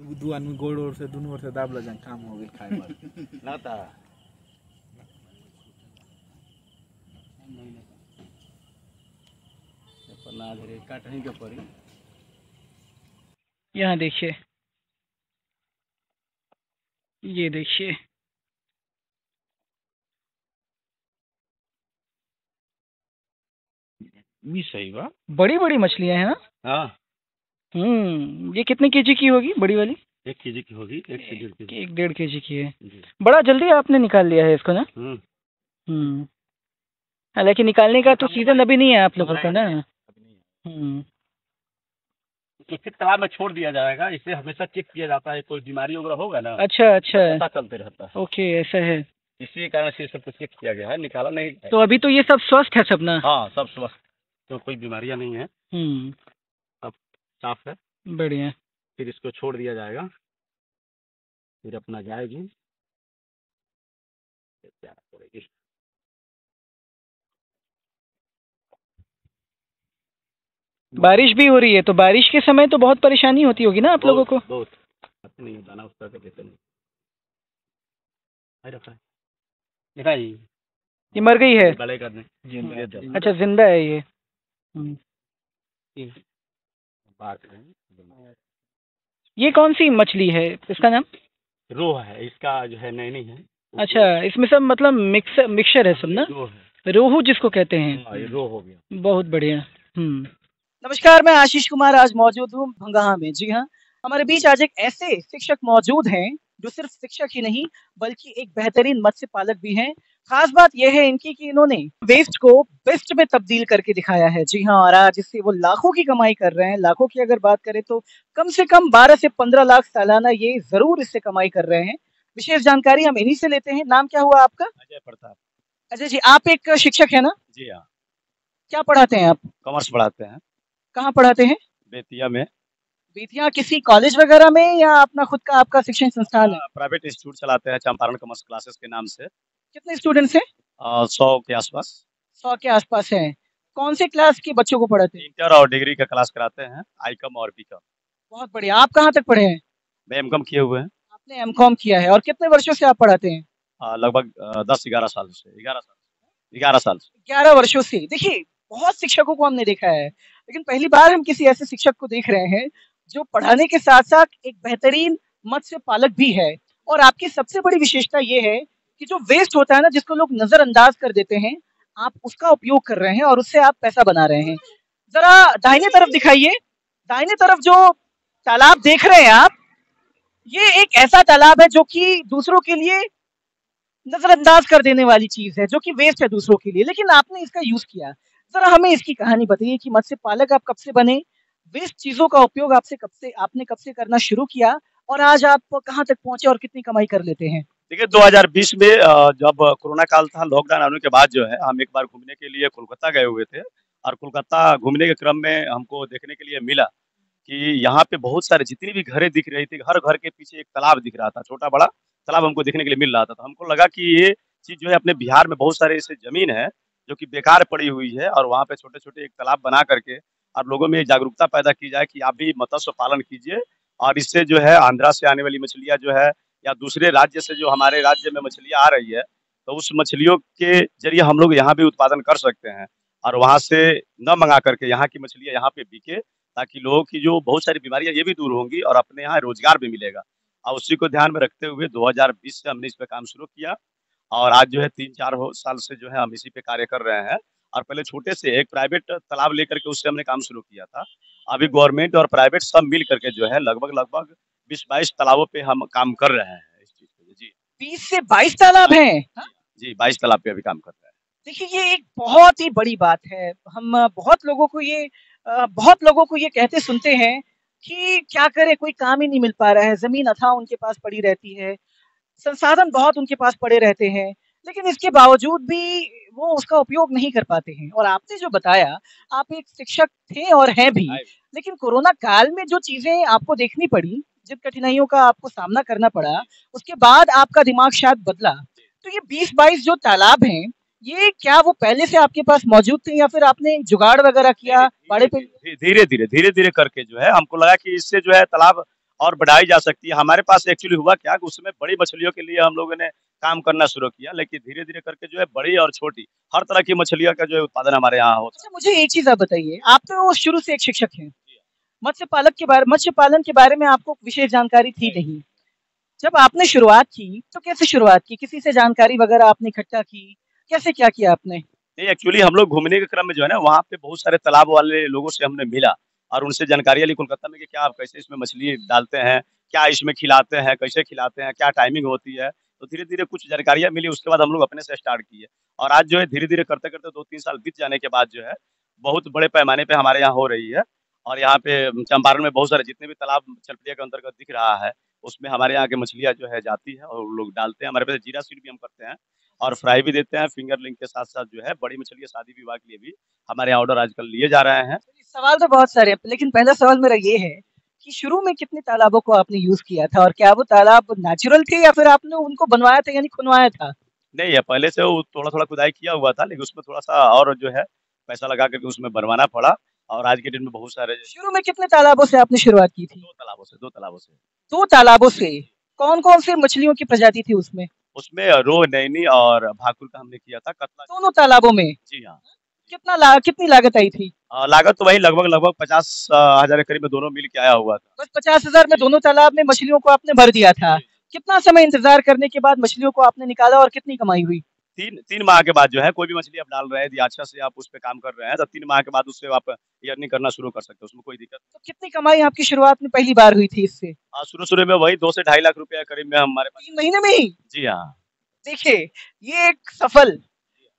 दू आदमी गोड़ ओर से दोनों ओर से दाब ल जाए काम हो गई खाए पर लगता पन्ना धीरे काटने के पड़ी। यहाँ देखिए, ये देखिए, भी सही बा। बड़ी बड़ी मछलियाँ हैं ना। हाँ, ये कितने केजी की होगी बड़ी वाली? 1 केजी की होगी, 1 से 1.5 केजी। 1-1.5 केजी की है। जी। बड़ा जल्दी आपने निकाल लिया है इसको ना। हालांकि निकालने का तो सीजन अभी नहीं है आप लोगों का ना। तो फिर तालाब में छोड़ दिया जाएगा, इसे हमेशा चेक किया जाता है, कोई बीमारी वगैरह होगा ना। अच्छा अच्छा, पता चलते रहता है। ओके, ऐसा है। इसी कारण से सब कुछ चेक किया गया है, निकाला नहीं। तो अभी तो ये सब स्वस्थ है सब ना? हाँ, सब स्वस्थ, तो कोई बीमारियां नहीं है, सब साफ है। बढ़िया। फिर इसको छोड़ दिया जाएगा, फिर अपना जाएगी। बारिश भी हो रही है, तो बारिश के समय तो बहुत परेशानी होती होगी ना आप लोगों को? बहुत नहीं, दाना उसका देते नहीं। ये मर गई है? बड़े करने। अच्छा, जिंदा है ये। ये कौन सी मछली है, इसका नाम? रोह है, इसका जो है नैनी है। अच्छा, इसमें सब मतलब मिक्सचर है सब ना। रोहू जिसको कहते हैं। ये रोह हो गया। बहुत बढ़िया। नमस्कार, मैं आशीष कुमार आज मौजूद हूँ भंगाहा में। जी हाँ, हमारे बीच आज एक ऐसे शिक्षक मौजूद हैं जो सिर्फ शिक्षक ही नहीं बल्कि एक बेहतरीन मत्स्य पालक भी हैं। खास बात यह है इनकी कि इन्होंने वेस्ट को बेस्ट में तब्दील करके दिखाया है। जी हाँ, और आज इससे वो लाखों की कमाई कर रहे हैं। लाखों की अगर बात करें तो कम से कम 12 से 15 लाख सालाना ये जरूर इससे कमाई कर रहे हैं। विशेष जानकारी हम इन्हीं से लेते हैं। नाम क्या हुआ आपका? अजय प्रताप। अजय जी, आप एक शिक्षक है ना? जी हाँ। क्या पढ़ाते हैं आप? कॉमर्स पढ़ाते हैं। कहाँ पढ़ाते हैं? बेतिया में। बेतिया किसी कॉलेज वगैरह में या अपना खुद का आपका शिक्षण संस्थान है? प्राइवेट इंस्टीट्यूट चलाते हैं, चंपारण कॉमर्स क्लासेस के नाम से। कितने स्टूडेंट्स हैं? 100 के आसपास। 100 के आसपास है। कौन से क्लास के बच्चों को पढ़ाते हैं? इंटर और डिग्री का क्लास कराते हैं, आईकॉम और बीकॉम। बहुत बढ़िया। आप कहाँ तक पढ़े हैं? मैं एमकॉम किए हुए हैं। आपने एमकॉम किया है, और कितने वर्षों से आप पढ़ाते हैं? लगभग 10-11 साल से। 11 साल से। 11 वर्षों से। देखिए, बहुत शिक्षकों को हमने देखा है, लेकिन पहली बार हम किसी ऐसे शिक्षक को देख रहे हैं जो पढ़ाने के साथ साथ एक बेहतरीन मत्स्य पालक भी है। और आपकी सबसे बड़ी विशेषता ये है कि जो वेस्ट होता है ना, जिसको लोग नजरअंदाज कर देते हैं, आप उसका उपयोग कर रहे हैं और उससे आप पैसा बना रहे हैं। जरा दाहिने तरफ दिखाइए। दाहिने तरफ जो तालाब देख रहे हैं आप, ये एक ऐसा तालाब है जो कि दूसरों के लिए नजरअंदाज कर देने वाली चीज है, जो कि वेस्ट है दूसरों के लिए, लेकिन आपने इसका यूज किया। जरा हमें इसकी कहानी बताइए कि मत्स्य पालक आप कब से बने, वेस्ट चीजों का उपयोग आपने कब से करना शुरू किया, और आज आप कहाँ तक पहुंचे और कितनी कमाई कर लेते हैं? देखिए, 2020 में जब कोरोना काल था, लॉकडाउन आने के बाद जो है हम एक बार घूमने के लिए कोलकाता गए हुए थे, और कोलकाता घूमने के क्रम में हमको देखने के लिए मिला कि यहाँ पे बहुत सारे जितनी भी घरें दिख रही थी, हर घर के पीछे एक तालाब दिख रहा था, छोटा बड़ा तालाब हमको देखने के लिए मिल रहा था। तो हमको लगा कि ये चीज जो है अपने बिहार में बहुत सारे ऐसे जमीन है जो कि बेकार पड़ी हुई है, और वहाँ पे छोटे छोटे एक तालाब बना करके और लोगों में जागरूकता पैदा की जाए कि आप भी मत्स्य पालन कीजिए, और इससे जो है आंध्रा से आने वाली मछलियाँ जो है या दूसरे राज्य से जो हमारे राज्य में मछलियाँ आ रही है, तो उस मछलियों के जरिए हम लोग यहाँ भी उत्पादन कर सकते हैं, और वहाँ से न मंगा करके यहाँ की मछलियाँ यहाँ पे बिके, ताकि लोगों की जो बहुत सारी बीमारियां ये भी दूर होंगी और अपने यहाँ रोजगार भी मिलेगा। और उसी को ध्यान में रखते हुए 2020 से हमने इस पे काम शुरू किया, और आज जो है 3-4 साल से जो है हम इसी पे कार्य कर रहे हैं। और पहले छोटे से एक प्राइवेट तालाब लेकर के उससे हमने काम शुरू किया था। अभी गवर्नमेंट और प्राइवेट सब मिल करके जो है लगभग 20-22 तालाबों पे हम काम कर रहे हैं इस चीज पे। जी, 20 से 22 तालाब हैं? जी, 22 तालाब पे अभी काम कर रहे हैं। देखिए, ये एक बहुत ही बड़ी बात है। हम बहुत लोगों को ये कहते सुनते हैं कि क्या करे, कोई काम ही नहीं मिल पा रहा है, जमीन अथाह उनके पास पड़ी रहती है, संसाधन बहुत उनके पास पड़े रहते हैं, लेकिन इसके बावजूद भी वो उसका उपयोग नहीं कर पाते हैं। और आपने जो बताया, आप एक शिक्षक थे और हैं भी, लेकिन कोरोना काल में जो चीजें आपको देखनी पड़ी, जिन कठिनाइयों का आपको सामना करना पड़ा, उसके बाद आपका दिमाग शायद बदला। तो ये 20-22 जो तालाब हैं, ये क्या वो पहले से आपके पास मौजूद थे या फिर आपने जुगाड़ वगैरह किया बाड़े पे? धीरे धीरे करके जो है हमको लगा कि इससे जो है तालाब और बढ़ाई जा सकती है। हमारे पास एक्चुअली हुआ क्या कि उसमें बड़ी मछलियों के लिए हम लोगों ने काम करना शुरू किया, लेकिन धीरे-धीरे करके जो है बड़ी और छोटी हर तरह की मछलियों का जो है उत्पादन हमारे यहाँ होता अच्छा, मुझे एक चीज़ आप बताइए, आप तो शुरू से एक शिक्षक हैं। मत्स्य पालन के बारे में आपको विशेष जानकारी थी नहीं। जब आपने शुरुआत की, तो कैसे शुरुआत की? किसी से जानकारी वगैरह आपने इकट्ठा की? कैसे क्या किया आपने? नहीं, एक्चुअली हम लोग घूमने के क्रम में जो है ना, वहाँ पे बहुत सारे तालाब वाले लोगों से हमने मिला और उनसे जानकारियाँ ली कोलकाता में कि क्या आप कैसे इसमें मछली डालते हैं, क्या इसमें खिलाते हैं, कैसे खिलाते हैं, क्या टाइमिंग होती है। तो धीरे-धीरे कुछ जानकारियाँ मिली, उसके बाद हम लोग अपने से स्टार्ट किए और आज जो है धीरे-धीरे करते-करते 2-3 साल बीत जाने के बाद जो है, बहुत बड़े पैमाने पे हमारे यहाँ हो रही है और यहाँ पे चंपारण में बहुत सारे जितने भी तालाब चलपटिया के अंतर्गत दिख रहा है, उसमें हमारे यहाँ की मछलियाँ जो है जाती है और लोग डालते हैं। हमारे पास जीरा सीड भी हम करते हैं और फ्राई भी देते हैं, फिंगरलिंग के साथ-साथ जो है बड़ी मछलियाँ शादी-विवाह के लिए भी हमारे यहाँ ऑर्डर आजकल लिए जा रहे हैं। सवाल तो बहुत सारे हैं, लेकिन पहला सवाल मेरा ये है कि शुरू में कितने तालाबों को आपने यूज़ किया था और क्या वो तालाब नेचुरल थे या फिर आपने उनको बनवाया था यानी खुनवाया था? नहीं है, पहले से वो थोड़ा-थोड़ा खुदाई किया हुआ था, लेकिन उसमें थोड़ा-सा और जो है पैसा लगा कर के उसमें बनवाना पड़ा और आज के डेट में बहुत सारे शुरू में कितने तालाबों से आपने शुरुआत की थी? 2 तालाबों से। 2 तालाबों से। कौन-कौन सी मछलियों की प्रजाति थी उसमें? उसमें रोह, नैनी और भाकुर का हमने किया था, कतला दोनों तालाबों में? जी हाँ। कितनी लागत आई थी? लागत तो वही लगभग 50 हज़ार के करीब में दोनों मिल के आया हुआ था। बस 50,000 में दोनों तालाब में मछलियों को आपने भर दिया था। कितना समय इंतजार करने के बाद मछलियों को आपने निकाला और कितनी कमाई हुई? 3 माह के बाद जो है कोई भी मछली आप डाल रहे हैं, यदि अच्छा से आप उस पे काम कर रहे हैं, तो 3 माह के बाद उससे आप अर्निंग करना शुरू कर सकते हो, उसमें कोई दिक्कत तो कितनी कमाई आपकी शुरुआत में पहली बार हुई थी इससे? शुरू-शुरू में वही 2 से ढाई लाख रुपया करीब में हमारे पास 3 महीने में ही? जी हाँ। देखिए, ये एक सफल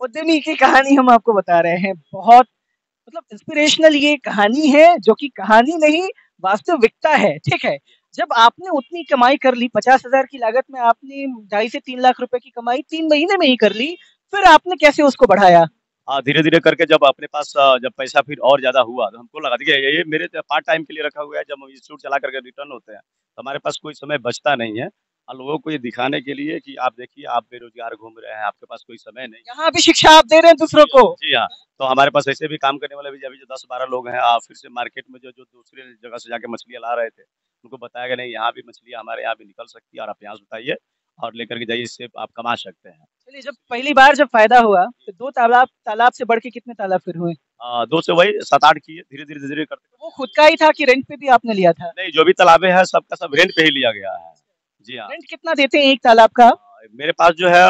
उद्यमी की कहानी हम आपको बता रहे हैं। बहुत मतलब इंस्पिरेशनल ये कहानी है, जो कि कहानी नहीं वास्तविकता है, ठीक है? जब आपने उतनी कमाई कर ली 50,000 की लागत में आपने 2.5 से 3 लाख रुपए की कमाई 3 महीने में ही कर ली, फिर आपने कैसे उसको बढ़ाया? धीरे-धीरे करके जब अपने पास जब पैसा फिर और ज़्यादा हुआ, तो हमको लगा देखिए ये मेरे पार्ट टाइम के लिए रखा हुआ है, जब हम इंस्टीट्यूट चला करके रिटर्न होते हैं, तो हमारे पास कोई समय बचता नहीं है और लोगों को ये दिखाने के लिए कि आप देखिए आप बेरोज़गार घूम रहे हैं, आपके पास कोई समय नहीं। यहाँ भी शिक्षा आप दे रहे हैं दूसरों को। जी हाँ, तो हमारे पास ऐसे भी काम करने वाले भी अभी जो 10-12 लोग हैं फिर से मार्केट में जो दूसरे जगह से जाके मछलियाँ ला रहे थे, उनको बताया गया नहीं यहाँ भी मछलियाँ हमारे यहाँ भी निकल सकती है और आप यहाँ से उठाइए और लेकर के जाइए, इससे आप कमा सकते हैं। चलिए जब पहली बार जब फ़ायदा हुआ, तो 2 तालाब से बढ़ के कितने तालाब फिर हुए? 2 से वही 7-8 किए, धीरे-धीरे करते वो खुद का ही था कि रेंट पे भी आपने लिया था? नहीं, जो भी तालाबें हैं सबका सब रेंट पे ही लिया गया है। जी हाँ। रेंट कितना देते हैं एक तालाब का? मेरे पास जो है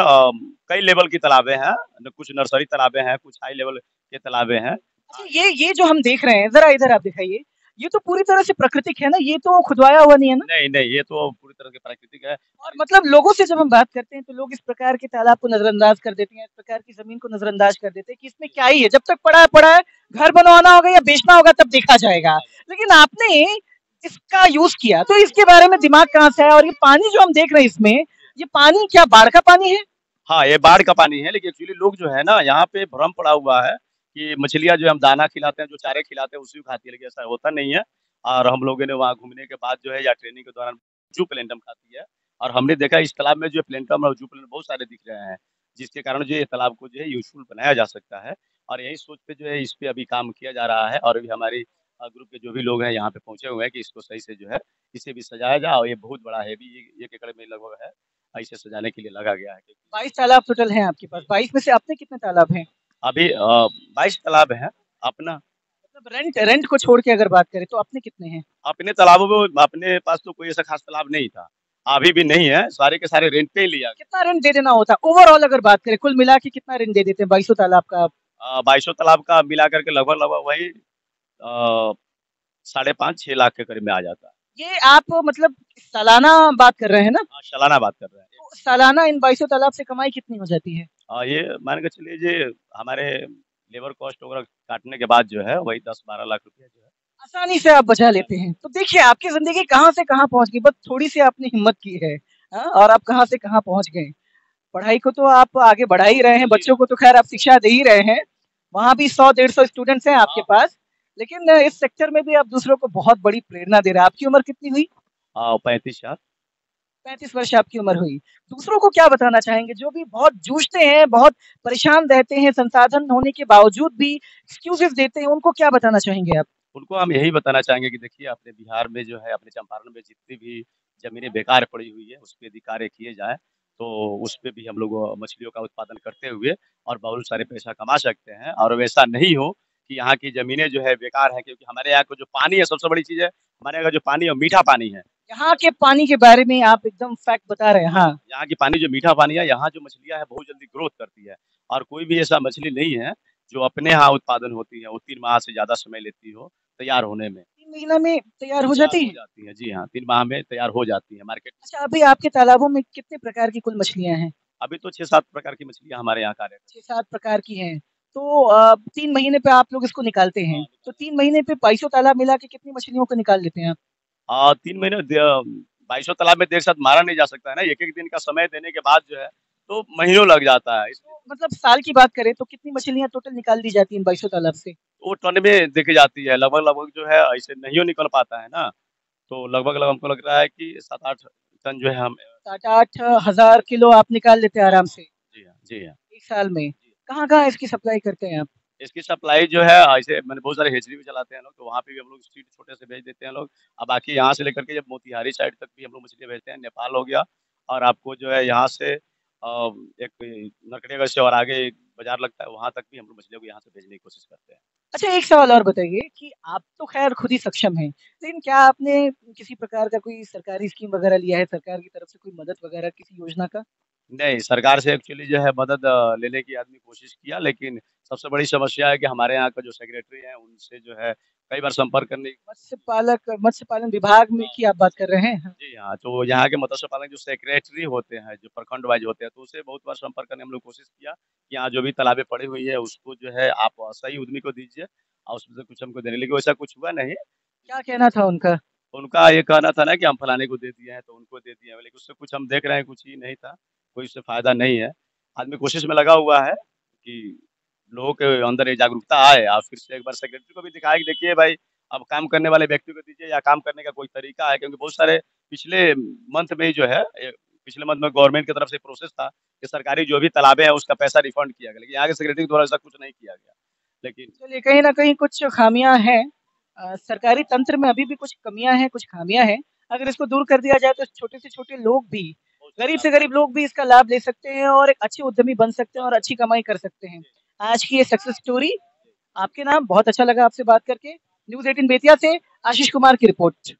कई लेवल की तालाबें हैं, कुछ नर्सरी तालाबें हैं, कुछ हाई लेवल के तालाबें हैं। अच्छा ये जो हम देख रहे हैं, ज़रा इधर आप दिखाइए। ये तो पूरी तरह से प्राकृतिक है ना? ये तो खुदवाया हुआ नहीं है ना? नहीं, ये तो पूरी तरह से प्राकृतिक है। और मतलब लोगों से जब हम बात करते हैं, तो लोग इस प्रकार के तालाब को नज़रअंदाज कर देते हैं, इस प्रकार की ज़मीन को नज़रअंदाज कर देते हैं कि इसमें क्या ही है, जब तक पड़ा है, घर बनवाना होगा या बेचना होगा तब देखा जाएगा। लेकिन आपने इसका यूज़ किया, तो इसके बारे में दिमाग कहाँ से आया? और ये पानी जो हम देख रहे हैं इसमें, ये पानी क्या बाढ़ का पानी है? हाँ, ये बाढ़ का पानी है, लेकिन एक्चुअली लोग जो है ना यहाँ पे भ्रम पड़ा हुआ है कि मछलियाँ जो हम दाना खिलाते हैं, जो चारे खिलाते हैं, उसी को खाती है, लेकिन ऐसा होता नहीं है। और हम लोगों ने वहाँ घूमने के बाद जो है या ट्रेनिंग के दौरान जू प्लेंटम खाती है और हमने देखा इस तालाब में जो प्लेंटम और जू प्लेंटम बहुत सारे दिख रहे हैं, जिसके कारण जो ये तालाब को जो है यूज़फुल बनाया जा सकता है और यही सोच पे जो है इस पे अभी काम किया जा रहा है और अभी हमारी ग्रुप के जो भी लोग हैं यहाँ पे पहुँचे हुए हैं कि इसको सही से जो है इसे भी सजाया जाए और ये बहुत बड़ा है भी 1 एकड़ में लगभग है, इसे सजाने के लिए लगा गया है। 22 तालाब टोटल हैं आपके पास, 22 में से अपने कितने तालाब हैं? अभी 22 तालाब हैं अपना। मतलब रेंट को छोड़ के अगर बात करें तो अपने कितने हैं? अपने तालाबों में अपने पास तो कोई ऐसा खास तालाब नहीं था, अभी भी नहीं है, सारे के सारे रेंट पे ही लिया। कितना रेंट दे देना होता? ओवरऑल अगर बात करें, कुल मिला के कितना रेंट दे देते हैं 22 तालाब का? 22 तालाब का मिला करके लगभग वही 5.5-6 लाख के करीब में आ जाता है। ये आप मतलब सालाना बात कर रहे हैं ना? हाँ, सालाना बात कर रहे हैं। तो सालाना इन 22 तालाब से कमाई कितनी हो जाती है? ये मान के चलिए जी हमारे लेबर कॉस्ट वगैरह काटने के बाद जो है वही 10-12 लाख रुपया जो है आसानी से आप बचा लेते हैं। तो देखिए आपकी ज़िंदगी कहाँ से कहाँ पहुँच गई, बस थोड़ी-सी आपने हिम्मत की है, हाँ? और आप कहाँ से कहाँ पहुँच गए। पढ़ाई को तो आप आगे बढ़ा ही रहे हैं, बच्चों को तो खैर आप शिक्षा दे ही रहे हैं। वहाँ भी 100-150 स्टूडेंट्स हैं आपके पास, लेकिन इस सेक्टर में भी आप दूसरों को बहुत बड़ी प्रेरणा दे रहे हैं। आपकी उम्र कितनी हुई? 35 साल। 35 वर्ष आपकी उम्र हुई। दूसरों को क्या बताना चाहेंगे जो भी बहुत जूझते हैं, बहुत परेशान रहते हैं, संसाधन होने के बावजूद भी एक्सक्यूज़ेज़ देते हैं, उनको क्या बताना चाहेंगे आप? उनको हम यही बताना चाहेंगे कि देखिए अपने बिहार में जो है, अपने चंपारण में जितनी भी ज़मीनें बेकार पड़ी हुई है, उस पे यदि कार्य किए जाएँ, तो उस पे भी हम लोग मछलियों का उत्पादन करते हुए और बहुत सारे पैसा कमा सकते हैं। और वैसा नहीं हो कि यहाँ की ज़मीनें जो है बेकार हैं, क्योंकि हमारे यहाँ का जो पानी है सबसे बड़ी चीज़ है, हमारे यहाँ का जो पानी है वो मीठा पानी है। यहाँ के पानी के बारे में आप एकदम फैक्ट बता रहे हैं। हाँ, यहाँ की पानी जो मीठा पानी है, यहाँ जो मछलियाँ हैं बहुत जल्दी ग्रोथ करती है और कोई भी ऐसा मछली नहीं है, जो अपने यहाँ उत्पादन होती है, वो 3 माह से ज़्यादा समय लेती हो तैयार होने में। 3 महीना में तैयार हो तैयार जाती हो है? जाती है, जी हाँ, 3 माह में तैयार हो जाती है मार्केट। अच्छा, अभी आपके तालाबों में कितने प्रकार की कुल मछलियाँ हैं? अभी तो 6-7 प्रकार की मछलियाँ हमारे यहाँ कार्यरत हैं। 6-7 प्रकार की हैं। तो 3 महीने पे आप लोग इसको निकालते हैं। हाँ, तो 3 महीने पे 2200 तालाब मिला के कितनी मछलियों को निकाल लेते हैं आप? 3 महीने 2200 तालाब में एक साथ मारा नहीं जा सकता है ना, एक-एक दिन का समय देने के बाद जो है, तो महीनों लग जाता है। तो मतलब साल की बात करें तो कितनी मछलियाँ टोटल निकाल दी जाती हैं 2200 तालाब से? वो टन में देखी जाती है, लगभग-लगभग जो है ऐसे नहीं निकल पाता है ना, तो लगभग-लगभग हमको लग रहा है कि 7-8 टन जो है हम 7-8 हज़ार किलो आप निकाल लेते हैं आराम से, जी हाँ, जी हाँ। 1 साल में। कहाँ-कहाँ इसकी सप्लाई करते हैं आप? इसकी सप्लाई जो है ऐसे मैंने बहुत सारे हेचरी भी चलाते हैं लोग, तो वहाँ पे भी हम लोग स्ट्रीट छोटे से भेज देते हैं लोग। अब बाकी यहाँ से लेकर के जब मोतिहारी साइड तक भी हम लोग मछलियाँ भेजते हैं, नेपाल हो गया और आपको जो है यहाँ से एक नरकटियागंज से और आगे एक बाज़ार लगता है, वहाँ तक भी हम लोग मछलियों को यहाँ से भेजने की कोशिश करते हैं। अच्छा, एक सवाल और बताइए कि आप तो ख़ैर खुद ही सक्षम हैं, लेकिन क्या आपने किसी प्रकार का कोई सरकारी स्कीम वग़ैरह लिया है, सरकार की तरफ से कोई मदद वग़ैरह किसी योजना का? नहीं, सरकार से एक्चुअली जो है मदद लेने की आदमी कोशिश किया, लेकिन सबसे बड़ी समस्या है कि हमारे यहाँ का जो सेक्रेटरी है, उनसे जो है कई बार संपर्क करने की मत्स्य पालन विभाग में हाँ, की आप बात कर रहे हैं? हाँ। जी हाँ, तो यहाँ के मत्स्य पालक जो सेक्रेटरी होते हैं, जो प्रखंड वाइज़ होते हैं, तो उससे बहुत बार संपर्क करने हम लोग कोशिश किया कि यहाँ जो भी तालाबें पड़ी हुई है, उसको जो है आप सही उद्यमी को दीजिए और उसमें से कुछ हमको देने, लेकिन वैसा कुछ हुआ नहीं। क्या कहना था उनका? उनका ये कहना था ना कि हम फलाने को दे दिए हैं, तो उनको दे दिए हैं, लेकिन उससे कुछ हम देख रहे हैं, कुछ ही नहीं था, कोई उससे फ़ायदा नहीं है। आदमी कोशिश में लगा हुआ है कि लोगों के अंदर ये जागरूकता आए और फिर से एक बार सेक्रेटरी को भी दिखाया कि देखिए भाई, अब काम करने वाले व्यक्ति को दीजिए या काम करने का कोई तरीका है, क्योंकि बहुत सारे पिछले मंथ में ही जो है पिछले मंथ में गवर्नमेंट की तरफ से प्रोसेस था कि सरकारी जो भी तालाबें हैं, उसका पैसा रिफंड किया गया, लेकिन यहाँ के सेक्रेटरी के द्वारा ऐसा कुछ नहीं किया गया। लेकिन चलिए, कहीं न कहीं कुछ खामियाँ हैं। सरकारी तंत्र में अभी भी कुछ कमियाँ हैं, कुछ खामियाँ हैं। अगर इसको दूर कर दिया जाए तो छोटे से छोटे लोग भी, बहुत गरीब सारा से गरीब लोग भी इसका लाभ ले सकते हैं और एक अच्छे उद्यमी बन सकते हैं और अच्छी कमाई कर सकते हैं। आज की ये सक्सेस स्टोरी आपके नाम बहुत अच्छा लगा आपसे बात करके। न्यूज़ 18 बेतिया से आशीष कुमार की रिपोर्ट।